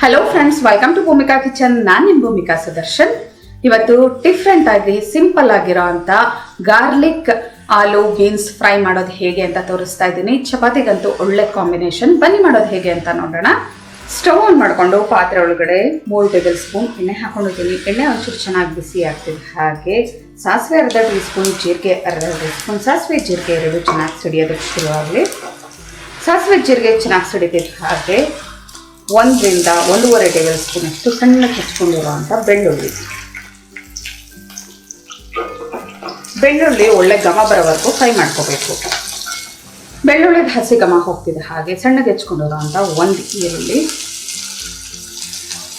Hello friends, welcome to Bhoomika kitchen. ನಾನು ನಿಮ್ಮ ಭೂಮಿಕಾ ಸುದರ್ಶನ್. ಇವತ್ತು ಡಿಫ್ರೆಂಟ್ ಆಗಿ ಸಿಂಪಲ್ ಆಗಿರೋ ಅಂತ ಗಾರ್ಲಿಕ್ ಆಲೂ ಬೀನ್ಸ್ ಫ್ರೈ ಮಾಡೋದು ಹೇಗೆ ಅಂತ ತೋರಿಸ್ತಾ ಇದ್ದೀನಿ. ಚಪಾತಿಗಂತೂ ಒಳ್ಳೆ ಕಾಂಬಿನೇಷನ್. ಬನ್ನಿ ಮಾಡೋದು ಹೇಗೆ ಅಂತ ನೋಡೋಣ. ಸ್ಟವ್ ಆನ್ ಮಾಡಿಕೊಂಡು ಪಾತ್ರೆ ಒಳಗಡೆ 3 ಟೇಬಲ್ ಸ್ಪೂನ್ ಎಣ್ಣೆ ಹಾಕೊಂಡಿದ್ದೀನಿ. ಎಣ್ಣೆ ಒಂಚೂರು ಚೆನ್ನಾಗಿ ಬಿಸಿ ಆಗ್ತಿದೆ. ಹಾಗೆ ಸಾಸಿವೆ ಅರ್ಧ ಟೀ ಸ್ಪೂನ್, ಜೀರಿಗೆ ಅರ್ಧ ಟೀ ಸ್ಪೂನ್. ಸಾಸಿವೆ ಜೀರಿಗೆ ಎರಡು ಚೆನ್ನಾಗಿ ಸಿಡಿಯೋದಕ್ಕೆ ಶುರುವಾಗಲಿ. ಸಾಸಿವೆ ಜೀರಿಗೆ ಚೆನ್ನಾಗಿ ಸಿಡಿತಿದ್ದ ಹಾಗೆ 1 ರಿಂದ 1.5 ಟೇಬಲ್ ಸ್ಪೂನ್ ಅಷ್ಟು ಸಣ್ಣಕ್ಕೆ ಹೆಚ್ಚಿಕೊಂಡಿರುವಂಥ ಬೆಳ್ಳುಳ್ಳಿ ಒಳ್ಳೆ ಘಮ ಬರೋವರೆಗೂ ಫ್ರೈ ಮಾಡ್ಕೋಬೇಕು. ಬೆಳ್ಳುಳ್ಳಿದ ಹಸಿ ಘಮ ಹೋಗ್ತಿದೆ. ಹಾಗೆ ಸಣ್ಣಗೆ ಹೆಚ್ಕೊಂಡಿರುವಂಥ 1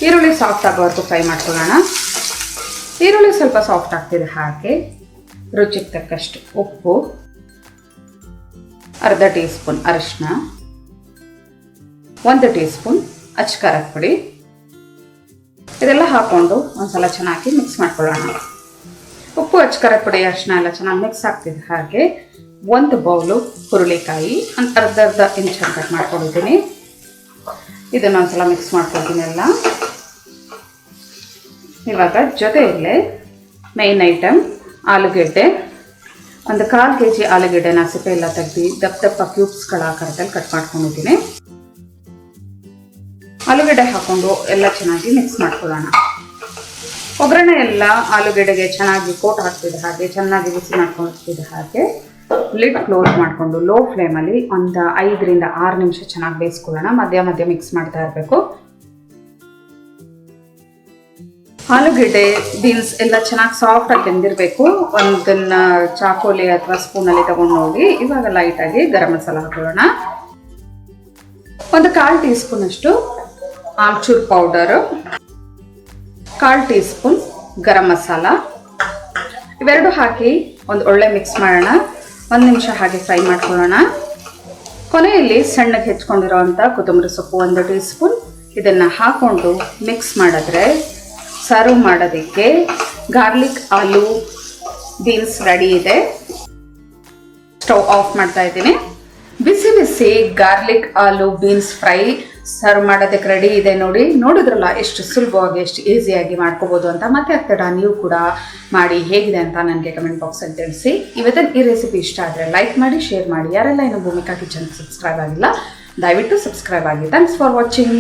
ಈರುಳ್ಳಿ ಸಾಫ್ಟ್ ಆಗೋವರೆಗೂ ಫ್ರೈ ಮಾಡ್ಕೊಳ್ಳೋಣ. ಈರುಳ್ಳಿ ಸ್ವಲ್ಪ ಸಾಫ್ಟ್ ಆಗ್ತಿದೆ. ಹಾಗೆ ರುಚಿಗೆ ತಕ್ಕಷ್ಟು ಉಪ್ಪು, ಅರ್ಧ ಟೀ ಸ್ಪೂನ್ ಅರಿಶಿನ, 1 ಟೀ ಸ್ಪೂನ್ ಅಚ್ಚ ಪುಡಿ, ಇದೆಲ್ಲ ಹಾಕೊಂಡು ಒಂದ್ಸಲ ಚೆನ್ನಾಗಿ ಮಿಕ್ಸ್ ಮಾಡ್ಕೊಳ್ಳೋಣ. ಉಪ್ಪು, ಅಚ್ಚ ಪುಡಿ, ಅರಿಶಿನ ಎಲ್ಲ ಚೆನ್ನಾಗಿ ಮಿಕ್ಸ್ ಆಗ್ತಿದೆ. ಹಾಗೆ 1 ಬೌಲು ಹುರುಳಿಕಾಯಿ ಅರ್ಧ ಇಂಚ್ ಕಟ್ ಮಾಡ್ಕೊಂಡಿದ್ದೀನಿ. ಇದನ್ನು ಒಂದ್ಸಲ ಮಿಕ್ಸ್ ಮಾಡ್ಕೊಳ್ತೀನಿ ಎಲ್ಲ. ಇವಾಗ ಜೊತೆಯಲ್ಲೇ ಮೇನ್ ಐಟಮ್ ಆಲೂಗೆಡ್ಡೆ, 1/4 kg ಆಲೂಗೆಡ್ಡೆನ ಸಿಪ್ಪೆ ಎಲ್ಲ ತೆಗೆದು ದಪ್ಪ ಕ್ಯೂಬ್ಸ್ಗಳ ಆಕಾರದಲ್ಲಿ ಕಟ್ ಮಾಡ್ಕೊಂಡಿದ್ದೀನಿ. ಆಲೂಗೆಡ್ಡೆ ಹಾಕೊಂಡು ಎಲ್ಲ ಚೆನ್ನಾಗಿ ಮಿಕ್ಸ್ ಮಾಡ್ಕೊಳ್ಳೋಣ. ಒಗ್ಗರಣೆ ಎಲ್ಲ ಆಲೂಗೆಡ್ಡೆಗೆ ಚೆನ್ನಾಗಿ ಕೋಟ್ ಹಾಕ್ತಿದೆ. ಹಾಗೆ ಚೆನ್ನಾಗಿ ಬಿಸಿ ಮಾಡ್ಕೊಳ್ತಿದೆ. ಹಾಗೆ ಲಿಡ್ ಕ್ಲೋಸ್ ಮಾಡಿಕೊಂಡು ಲೋ ಫ್ಲೇಮಲ್ಲಿ ಒಂದು 5 ರಿಂದ 6 ನಿಮಿಷ ಚೆನ್ನಾಗಿ ಬೇಯಿಸ್ಕೊಳ್ಳೋಣ. ಮಧ್ಯ ಮಿಕ್ಸ್ ಮಾಡ್ತಾ ಇರಬೇಕು. ಆಲೂಗೆಡ್ಡೆ ಬೀನ್ಸ್ ಎಲ್ಲ ಚೆನ್ನಾಗಿ ಸಾಫ್ಟಾಗಿ ಬೆಂದಿರಬೇಕು. ಒಂದನ್ನ ಚಾಕೋಲಿ ಅಥವಾ ಸ್ಪೂನಲ್ಲಿ ತಗೊಂಡು ಹೋಗಿ ಇವಾಗ ಲೈಟಾಗಿ ಗರಂ ಮಸಾಲ ಹಾಕೊಳ್ಳೋಣ. 1/4 ಟೀ ಸ್ಪೂನ್ ಅಷ್ಟು amchur powder, 1/4 tea spoon garam masala, ಇವೆರಡು ಹಾಕಿ ಒಂದು ಒಳ್ಳೆ ಮಿಕ್ಸ್ ಮಾಡೋಣ. 1 ನಿಮಿಷ ಹಾಗೆ ಫ್ರೈ ಮಾಡ್ಕೊಳ್ಳೋಣ. ಕೊನೆಯಲ್ಲಿ ಸಣ್ಣಗೆ ಹೆಚ್ಕೊಂಡಿರೋವಂಥ ಕೊತ್ತಂಬರಿ ಸೊಪ್ಪು 1 ಟೀ ಸ್ಪೂನ್, ಇದನ್ನು ಹಾಕೊಂಡು ಮಿಕ್ಸ್ ಮಾಡಿದ್ರೆ ಸರ್ವ್ ಮಾಡೋದಕ್ಕೆ ಗಾರ್ಲಿಕ್ ಆಲೂ ಬೀನ್ಸ್ ರೆಡಿ ಇದೆ. ಸ್ಟವ್ ಆಫ್ ಮಾಡ್ತಾ ಇದ್ದೀನಿ. ಬಿಸಿ ಬಿಸಿ ಗಾರ್ಲಿಕ್ ಆಲೂ ಬೀನ್ಸ್ ಫ್ರೈ ಸರ್ವ್ ಮಾಡೋದಕ್ಕೆ ರೆಡಿ ಇದೆ. ನೋಡಿದ್ರಲ್ಲ ಎಷ್ಟು ಸುಲಭವಾಗಿ, ಎಷ್ಟು ಈಸಿಯಾಗಿ ಮಾಡ್ಕೋಬೋದು ಅಂತ. ಮತ್ತೆ ಆಗ್ತಡ ನೀವು ಕೂಡ ಮಾಡಿ ಹೇಗಿದೆ ಅಂತ ನನಗೆ ಕಮೆಂಟ್ ಬಾಕ್ಸಲ್ಲಿ ತಿಳಿಸಿ. ಇವತ್ತಿನ ಈ ರೆಸಿಪಿ ಇಷ್ಟ ಆದರೆ ಲೈಕ್ ಮಾಡಿ, ಶೇರ್ ಮಾಡಿ. ಯಾರೆಲ್ಲ ಇನ್ನು ಭೂಮಿಕಾ ಕಿಚನ್ ಸಬ್ಸ್ಕ್ರೈಬ್ ಆಗಿಲ್ಲ ದಯವಿಟ್ಟು ಸಬ್ಸ್ಕ್ರೈಬ್ ಆಗಿ. Thanks for watching.